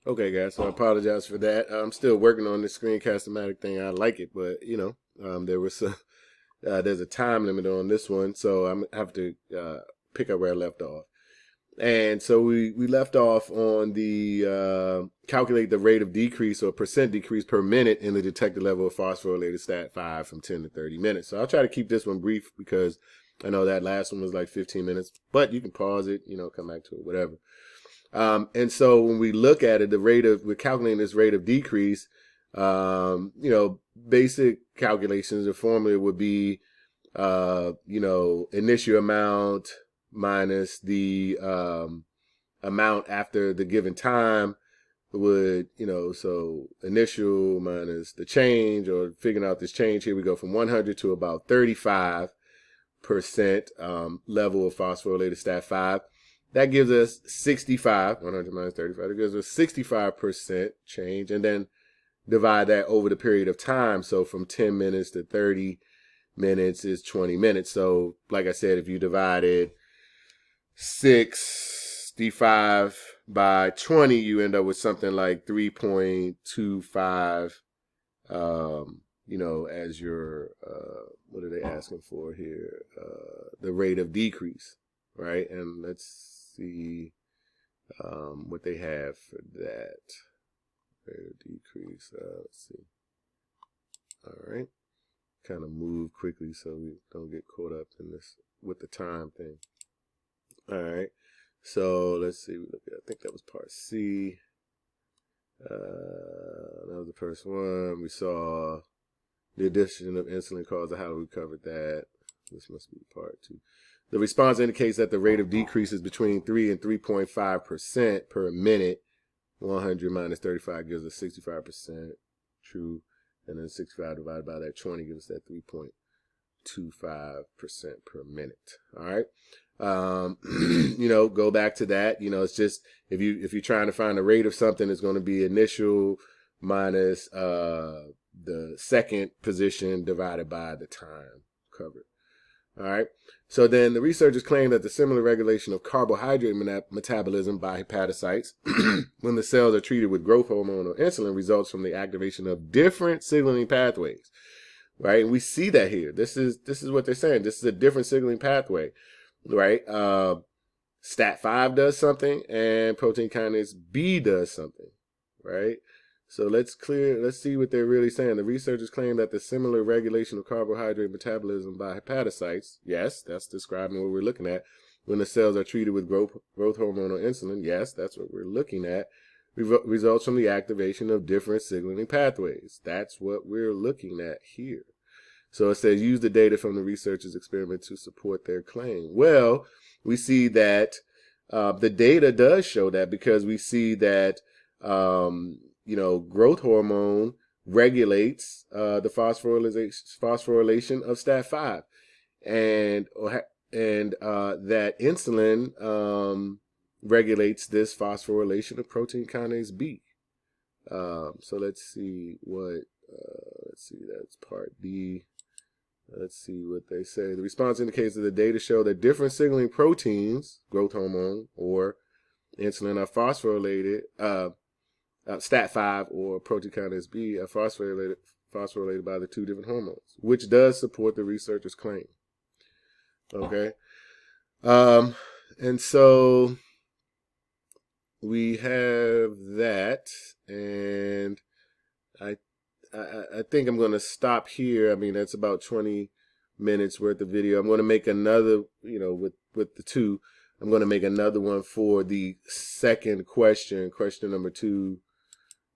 Okay, guys, so I apologize for that. I'm still working on this screencast-o-matic thing. I like it, but there was there's a time limit on this one, so I'm have to pick up where I left off. And so we left off on the calculate the rate of decrease or percent decrease per minute in the detected level of phosphorylated stat 5 from 10 to 30 minutes. So I'll try to keep this one brief because I know that last one was like 15 minutes, but you can pause it, come back to it, whatever. And so when we look at it, we're calculating this rate of decrease, basic calculations, the formula would be, initial amount minus the amount after the given time would, so initial minus the change, or figuring out this change here, we go from 100 to about 35% level of phosphorylated stat 5. That gives us 65, 100 minus 35, that gives us 65% change, and then divide that over the period of time. So from 10 minutes to 30 minutes is 20 minutes. So like I said, if you divided 65 by 20, you end up with something like 3.25, as your, what are they asking for here? The rate of decrease, right? And let's see what they have for that. Rate of decrease, let's see. All right. Kind of move quickly so we don't get caught up in this with the time thing. All right. So let's see. I think that was part C. That was the first one. We saw the addition of insulin causes how we covered that. This must be part 2. The response indicates that the rate of decrease is between 3 and 3.5% per minute. 100 minus 35 gives us 65%. True. And then 65 divided by that 20 gives us that 3.25% per minute. All right. Go back to that. It's just if you're trying to find the rate of something, it's going to be initial minus the second position divided by the time covered. All right. So then the researchers claim that the similar regulation of carbohydrate metabolism by hepatocytes when the cells are treated with growth hormone or insulin results from the activation of different signaling pathways. Right. And we see that here. This is what they're saying. This is a different signaling pathway. Right. STAT5 does something and protein kinase B does something. Right. So let's see what they're really saying. The researchers claim that the similar regulation of carbohydrate metabolism by hepatocytes, yes, that's describing what we're looking at, when the cells are treated with growth hormone or insulin, yes, that's what we're looking at, results from the activation of different signaling pathways. That's what we're looking at here. So it says use the data from the researchers' experiment to support their claim. Well, we see that the data does show that, because we see that growth hormone regulates the phosphorylation of STAT5, and that insulin regulates this phosphorylation of protein kinase B. So let's see what that's part D. Let's see what they say. The response indicates that the data show that different signaling proteins, growth hormone or insulin, are phosphorylated. STAT5 or protein kinase B are phosphorylated by the two different hormones, which does support the researchers' claim. Okay. And so we have that, and I think I'm going to stop here. I mean, that's about 20 minutes worth of video. I'm going to make another, with the two, I'm going to make another one for the second question number 2,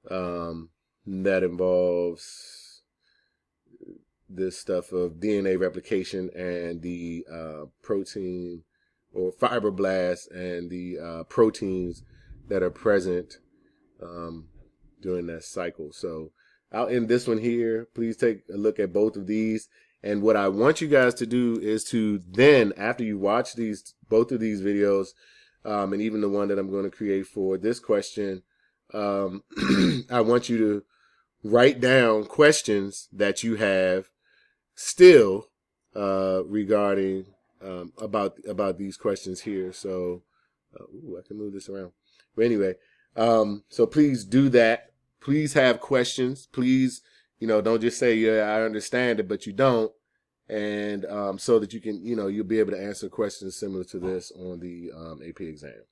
that involves this stuff of DNA replication and the protein or fibroblasts and the proteins that are present during that cycle. So I'll end this one here. Please take a look at both of these. And what I want you guys to do is to then, after you watch both of these videos, and even the one that I'm going to create for this question, I want you to write down questions that you have still regarding about these questions here. So, I can move this around. But anyway, So please do that. Please have questions. Please, don't just say, yeah, I understand it, but you don't. And so that you can, you'll be able to answer questions similar to this on the AP exam.